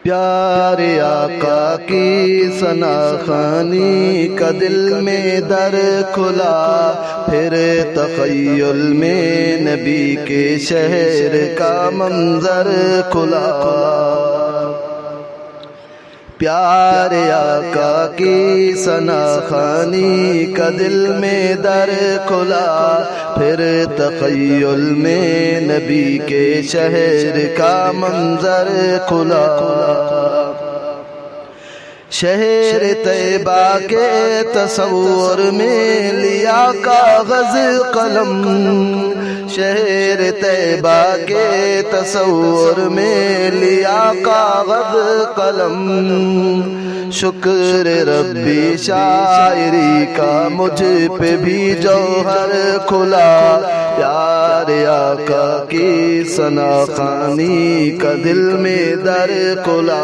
پیارے آقا کی ثنا خوانی کا دل میں در کھلا، پھر تخیل میں نبی کے شہر کا منظر کھلا۔ پیارے آقا کی ثنا خوانی کا دل میں در کھلا، پھر تخیل میں نبی کے شہر کا منظر کھلا۔ شہر طیبہ کے تصور میں لیا کاغذ قلم، شہر طیبہ کے تصور میں لیا کاغذ قلم۔ شکر ربی شاعری کا مجھ پہ بھی جوہر کھلا، پیارے آقا کی ثنا خوانی کا دل میں در کھلا۔